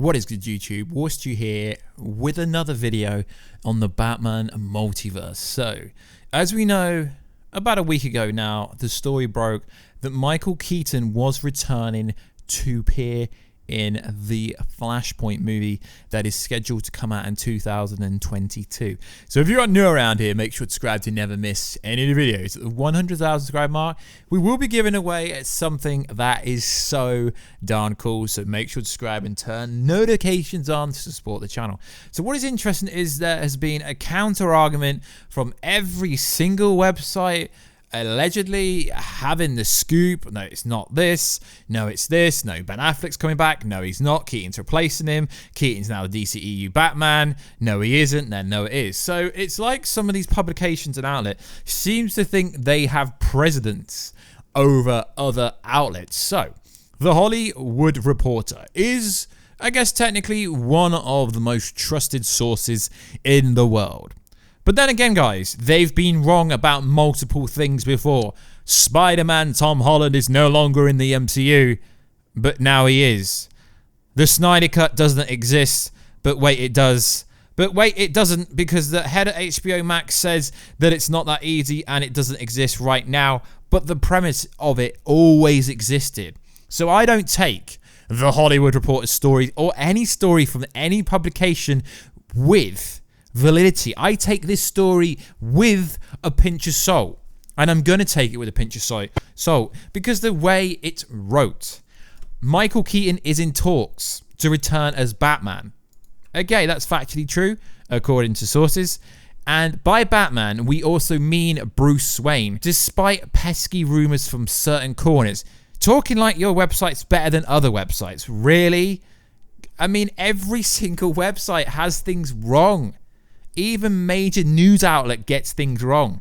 What is good, YouTube? Warstu here with another video on the Batman multiverse. So, as we know, about a week ago now, the story broke that Micheal Keaton was returning to appear in the Flashpoint movie that is scheduled to come out in 2022. So if you're new around here, make sure to subscribe to never miss any of the videos. At the 100,000 subscribe mark, we will be giving away something that is so darn cool. So make sure to subscribe and turn notifications on to support the channel. So what is interesting is there has been a counter argument from every single website allegedly having the scoop. No, it's not this. No, it's this. No, Ben Affleck's coming back. No, he's not. Keaton's replacing him. Keaton's now the DCEU Batman. No, he isn't. Then no, it is. So it's like some of these publications and outlets seems to think they have precedence over other outlets. So the Hollywood Reporter is, I guess, technically one of the most trusted sources in the world. But then again, guys, they've been wrong about multiple things before. Spider-Man Tom Holland is no longer in the MCU, but now he is. The Snyder Cut doesn't exist, but wait, it does. But wait, it doesn't, because the head of HBO Max says that it's not that easy and it doesn't exist right now, but the premise of it always existed. So I don't take the Hollywood Reporter's story or any story from any publication with validity. I take this story with a pinch of salt, and I'm going to take it with a pinch of salt because the way it's wrote, Micheal Keaton is in talks to return as Batman. Okay, that's factually true according to sources, and by Batman we also mean Bruce Wayne, despite pesky rumors from certain corners talking like your website's better than other websites. Really? I mean, every single website has things wrong. Even major news outlet gets things wrong.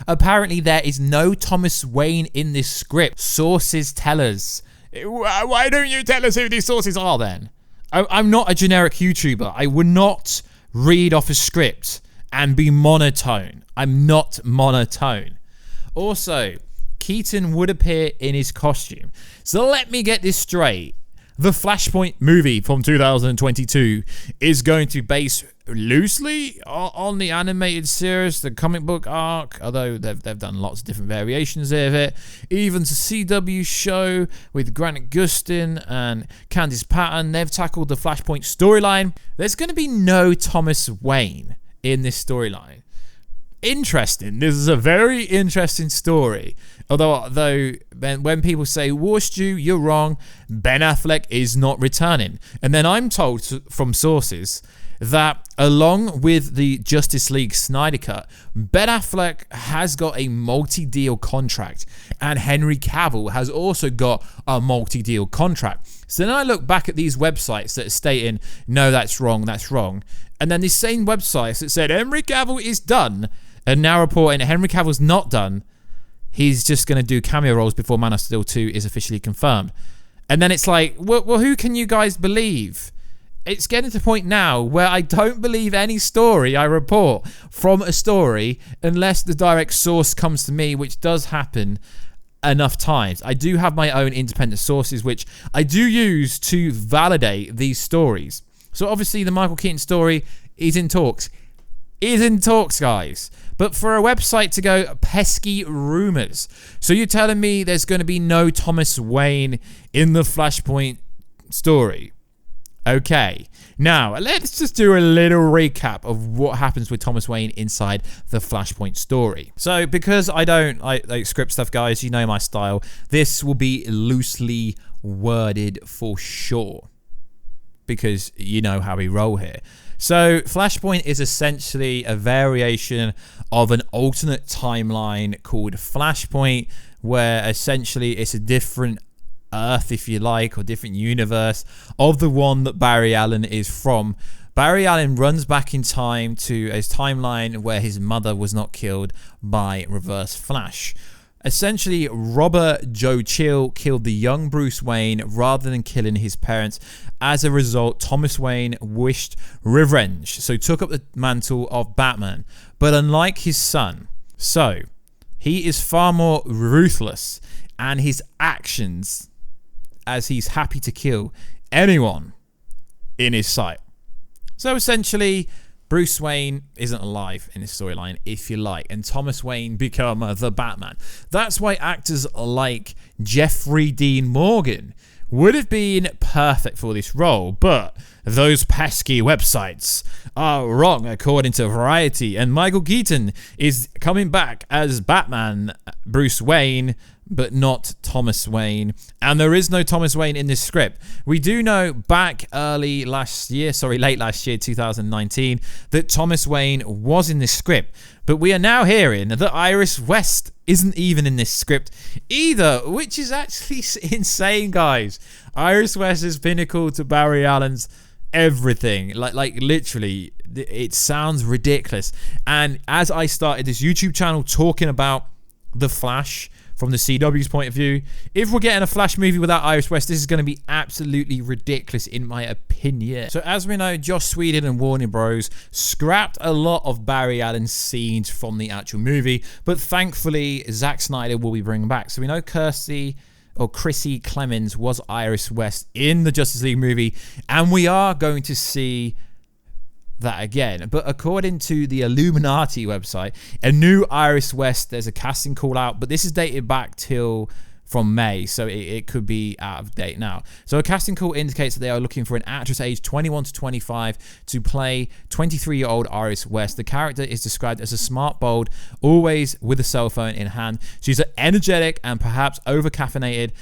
Apparently there is no Thomas Wayne in this script. Sources tell us. Why don't you tell us who these sources are then? I'm not a generic YouTuber. I would not read off a script and be monotone. I'm not monotone. Also, Keaton would appear in his costume. So let me get this straight. The Flashpoint movie from 2022 is going to base loosely on the animated series, the comic book arc, although they've done lots of different variations of it. Even the CW show with Gustin and Candice Patton, they've tackled the Flashpoint storyline. There's going to be no Thomas Wayne in this storyline. Interesting. This is a very interesting story. Although when people say, Warstu, you're wrong, Ben Affleck is not returning. And then I'm told from sources that along with the Justice League Snyder Cut, Ben Affleck has got a multi-deal contract, and Henry Cavill has also got a multi-deal contract. So then I look back at these websites that are stating, no, that's wrong, and then these same websites that said Henry Cavill is done, and now reporting Henry Cavill's not done. He's just going to do cameo roles before Man of Steel 2 is officially confirmed. And then it's like, well, who can you guys believe? It's getting to the point now where I don't believe any story I report from a story unless the direct source comes to me, which does happen enough times. I do have my own independent sources, which I do use to validate these stories. So obviously the Micheal Keaton story is in talks. Guys. But for a website to go pesky rumors. So you're telling me there's going to be no Thomas Wayne in the Flashpoint story? Okay. Now, let's just do a little recap of what happens with Thomas Wayne inside the Flashpoint story. So because I don't like script stuff, guys, you know my style. This will be loosely worded for sure, because you know how we roll here. So Flashpoint is essentially a variation of an alternate timeline called Flashpoint, where essentially it's a different Earth, if you like, or different universe of the one that Barry Allen is from. Barry Allen runs back in time to a timeline where his mother was not killed by Reverse Flash. Essentially, Robert Joe Chill killed the young Bruce Wayne rather than killing his parents. As a result, Thomas Wayne wished revenge, so took up the mantle of Batman. But unlike his son, he is far more ruthless, and his actions, as he's happy to kill anyone in his sight. So essentially, Bruce Wayne isn't alive in this storyline, if you like, and Thomas Wayne become the Batman. That's why actors like Jeffrey Dean Morgan would have been perfect for this role, but those pesky websites are wrong according to Variety, and Michael Keaton is coming back as Batman, Bruce Wayne, but not Thomas Wayne, and there is no Thomas Wayne in this script. We do know back late last year, 2019, that Thomas Wayne was in this script, but we are now hearing that Iris West isn't even in this script either, which is actually insane, guys. Iris West is pinnacle to Barry Allen's everything, like literally, it sounds ridiculous. And as I started this YouTube channel talking about The Flash from the CW's point of view, if we're getting a Flash movie without Iris West, this is going to be absolutely ridiculous in my opinion. So as we know, Joss Whedon and Warner Bros. Scrapped a lot of Barry Allen's scenes from the actual movie, but thankfully Zack Snyder will be bringing back. So we know Chrissy Clemens was Iris West in the Justice League movie, and we are going to see that again. But according to the Illuminati website, a new Iris West, there's a casting call out, but this is dated back from May, so it could be out of date now. So a casting call indicates that they are looking for an actress aged 21 to 25 to play 23-year-old Iris West. The character is described as a smart, bold, always with a cell phone in hand. She's an energetic and perhaps over-caffeinated,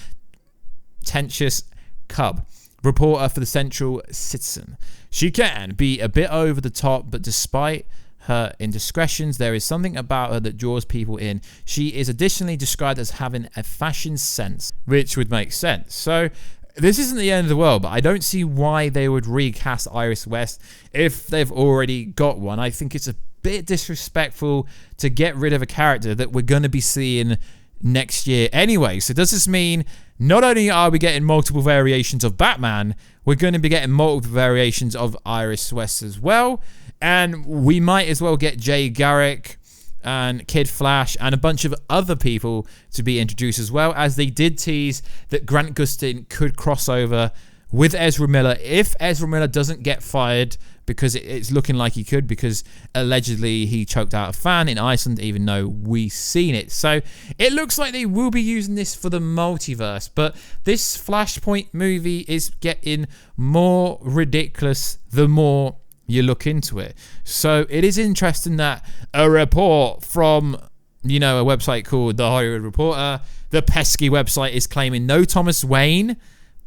tenacious cub reporter for the Central Citizen. She can be a bit over the top, but despite her indiscretions, there is something about her that draws people in. She is additionally described as having a fashion sense, which would make sense. So this isn't the end of the world, but I don't see why they would recast Iris West if they've already got one. I think it's a bit disrespectful to get rid of a character that we're going to be seeing next year anyway. So does this mean not only are we getting multiple variations of Batman, we're going to be getting multiple variations of Iris West as well? And we might as well get Jay Garrick and Kid Flash and a bunch of other people to be introduced as well, as they did tease that Grant Gustin could cross over with Ezra Miller if Ezra Miller doesn't get fired, because it's looking like he could, because allegedly he choked out a fan in Iceland, even though we've seen it. So it looks like they will be using this for the multiverse, but this Flashpoint movie is getting more ridiculous the more you look into it. So it is interesting that a report from, a website called The Hollywood Reporter, the pesky website, is claiming no Thomas Wayne,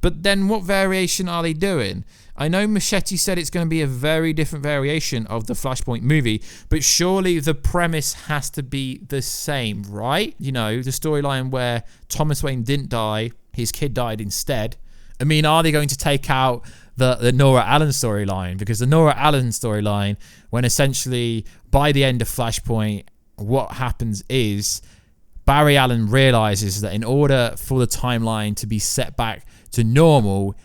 but then what variation are they doing? I know Machete said it's going to be a very different variation of the Flashpoint movie, but surely the premise has to be the same, right? The storyline where Thomas Wayne didn't die, his kid died instead. I mean, are they going to take out the Nora Allen storyline? Because the Nora Allen storyline, when essentially by the end of Flashpoint, what happens is Barry Allen realizes that in order for the timeline to be set back to normal,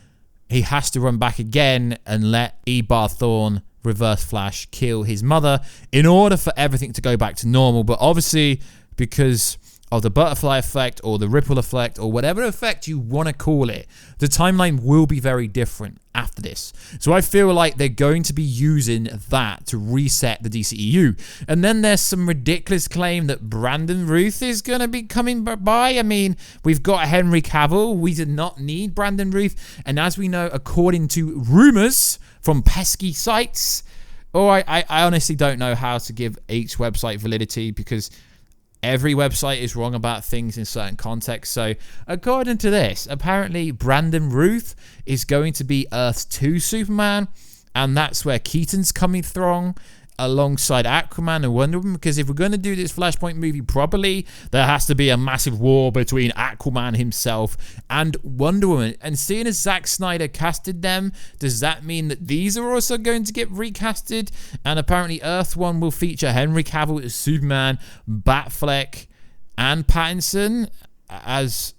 he has to run back again and let Ebar Thawne, Reverse Flash, kill his mother in order for everything to go back to normal. But obviously, because of the butterfly effect or the ripple effect or whatever effect you want to call it, the timeline will be very different after this. So I feel like they're going to be using that to reset the DCEU. And then there's some ridiculous claim that Brandon Routh is going to be coming by. I mean, we've got Henry Cavill. We did not need Brandon Routh. And as we know, according to rumors from pesky sites, I honestly don't know how to give each website validity, because every website is wrong about things in certain contexts. So according to this, apparently Brandon Routh is going to be Earth 2 Superman, and that's where Keaton's coming through alongside Aquaman and Wonder Woman, because if we're going to do this Flashpoint movie properly, there has to be a massive war between Aquaman himself and Wonder Woman. And seeing as Zack Snyder casted them, does that mean that these are also going to get recasted? And apparently Earth 1 will feature Henry Cavill as Superman, Batfleck, and Pattinson as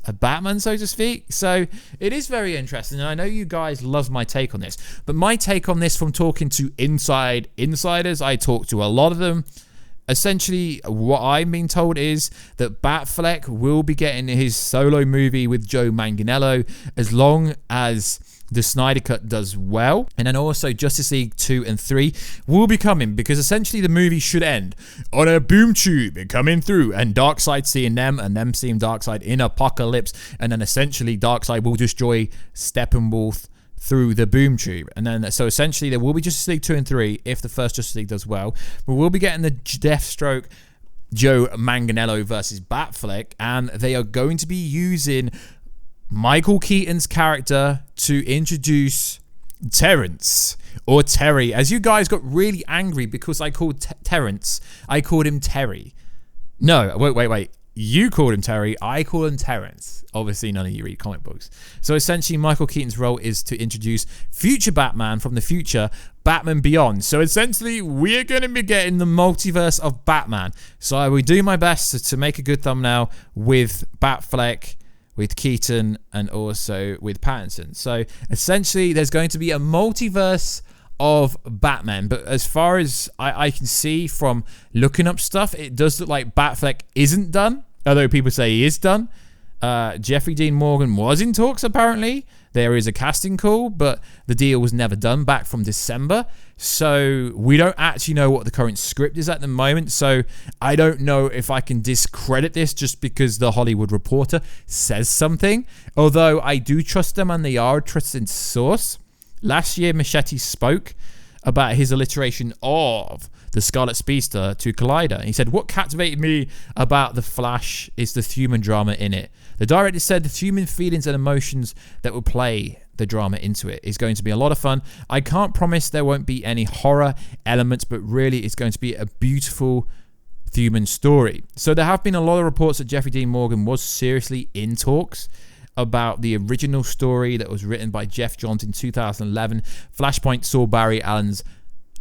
a Batman, so to speak. So it is very interesting, and I know you guys love my take on this, but my take on this, from talking to insiders, I talked to a lot of them, essentially what I'm being told is that Batfleck will be getting his solo movie with Joe Manganiello, as long as the Snyder Cut does well. And then also Justice League 2 and 3 will be coming, because essentially the movie should end on a boom tube coming through and Darkseid seeing them and them seeing Darkseid in Apocalypse, and then essentially Darkseid will destroy Steppenwolf through the boom tube. And then so essentially there will be Justice League 2 and 3 if the first Justice League does well. But we'll be getting the Deathstroke Joe Manganiello versus Batfleck, and they are going to be using Michael Keaton's character to introduce Terrence, or Terry, as you guys got really angry because I called Terrence, I called him Terry. No, wait. You called him Terry, I call him Terrence. Obviously, none of you read comic books. So essentially, Michael Keaton's role is to introduce future Batman from the future, Batman Beyond. So essentially, we're going to be getting the multiverse of Batman. So I will do my best to make a good thumbnail with Batfleck, with Keaton, and also with Pattinson. So essentially, there's going to be a multiverse of Batman, but as far as I can see from looking up stuff, it does look like Batfleck isn't done, although people say he is done. Jeffrey Dean Morgan was in talks, apparently. There is a casting call, but the deal was never done back from December. So we don't actually know what the current script is at the moment. So I don't know if I can discredit this just because the Hollywood Reporter says something. Although I do trust them and they are a trusted source. Last year, Machete spoke about his alliteration of the Scarlet Speedster to Collider. He said, "What captivated me about The Flash is the human drama in it. The director said the human feelings and emotions that will play the drama into it is going to be a lot of fun. I can't promise there won't be any horror elements, but really it's going to be a beautiful human story." So there have been a lot of reports that Jeffrey Dean Morgan was seriously in talks about the original story that was written by Jeff Johns in 2011. Flashpoint saw Barry Allen's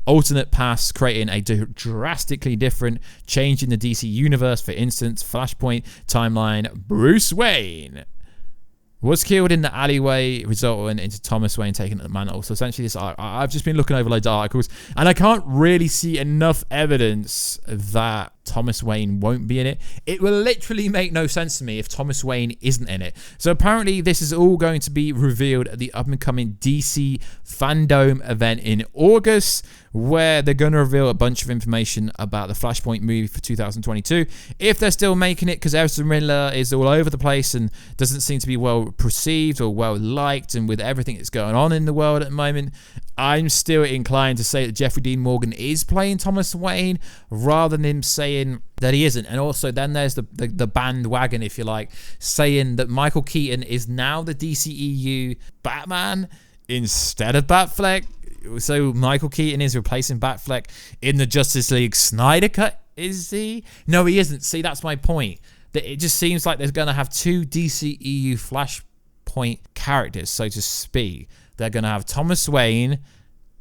alternate past, creating a drastically different change in the DC universe. For instance, Flashpoint timeline, Bruce Wayne was killed in the alleyway, resulting into Thomas Wayne taking the mantle. So essentially, this I've just been looking over loads of articles, and I can't really see enough evidence that Thomas Wayne won't be in it. It will literally make no sense to me if Thomas Wayne isn't in it. So apparently, this is all going to be revealed at the up-and-coming DC Fandom event in August, where they're going to reveal a bunch of information about the Flashpoint movie for 2022. If they're still making it, because Ezra Miller is all over the place and doesn't seem to be well perceived or well liked, and with everything that's going on in the world at the moment, I'm still inclined to say that Jeffrey Dean Morgan is playing Thomas Wayne rather than him saying that he isn't. And also then there's the bandwagon, if you like, saying that Michael Keaton is now the DCEU Batman instead of Batfleck. So Michael Keaton is replacing Batfleck in the Justice League Snyder Cut, is he? No, he isn't. See, that's my point. That it just seems like they're going to have two DCEU Flashpoint characters, so to speak. They're going to have Thomas Wayne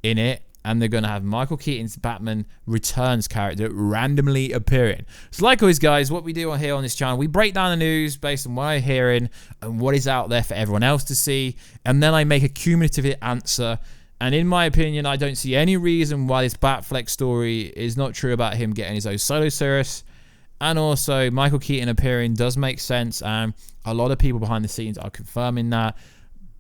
in it, and they're going to have Michael Keaton's Batman Returns character randomly appearing. So like always, guys, what we do here on this channel, we break down the news based on what I'm hearing and what is out there for everyone else to see, and then I make a cumulative answer. And in my opinion, I don't see any reason why this Batfleck story is not true about him getting his own solo series. And also, Michael Keaton appearing does make sense, and a lot of people behind the scenes are confirming that.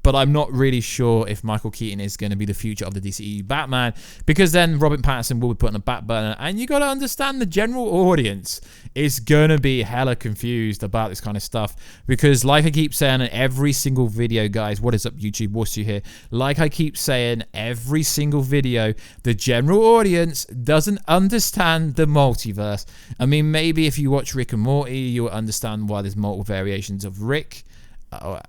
But I'm not really sure if Michael Keaton is going to be the future of the DCEU Batman, because then Robert Pattinson will be put on a back burner, and you got to understand the general audience is going to be hella confused about this kind of stuff, because like I keep saying in every single video, guys, what is up YouTube, Warstu here, like I keep saying every single video, the general audience doesn't understand the multiverse. I mean, maybe if you watch Rick and Morty, you'll understand why there's multiple variations of Rick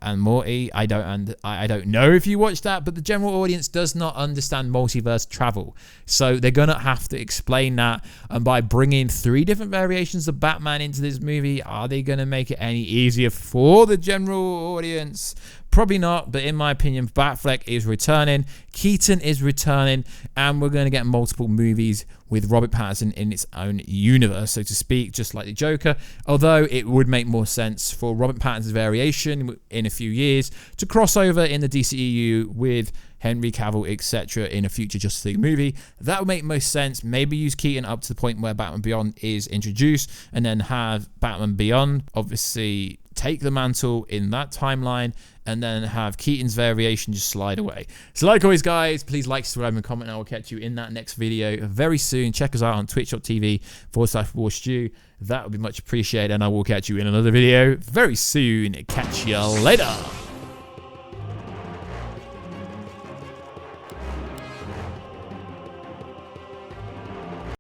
and Morty. I don't know if you watch that, but the general audience does not understand multiverse travel, so they're gonna have to explain that. And by bringing 3 different variations of Batman into this movie, are they gonna make it any easier for the general audience? Probably not, but in my opinion, Batfleck is returning, Keaton is returning, and we're going to get multiple movies with Robert Pattinson in its own universe, so to speak, just like the Joker. Although it would make more sense for Robert Pattinson's variation in a few years to cross over in the DCEU with Henry Cavill, etc. in a future Justice League movie. That would make most sense. Maybe use Keaton up to the point where Batman Beyond is introduced, and then have Batman Beyond, obviously take the mantle in that timeline, and then have Keaton's variation just slide away. So like always, guys, please like, subscribe, and comment. I will catch you in that next video very soon. Check us out on twitch.tv/Warstu. That would be much appreciated, and I will catch you in another video very soon. Catch you later.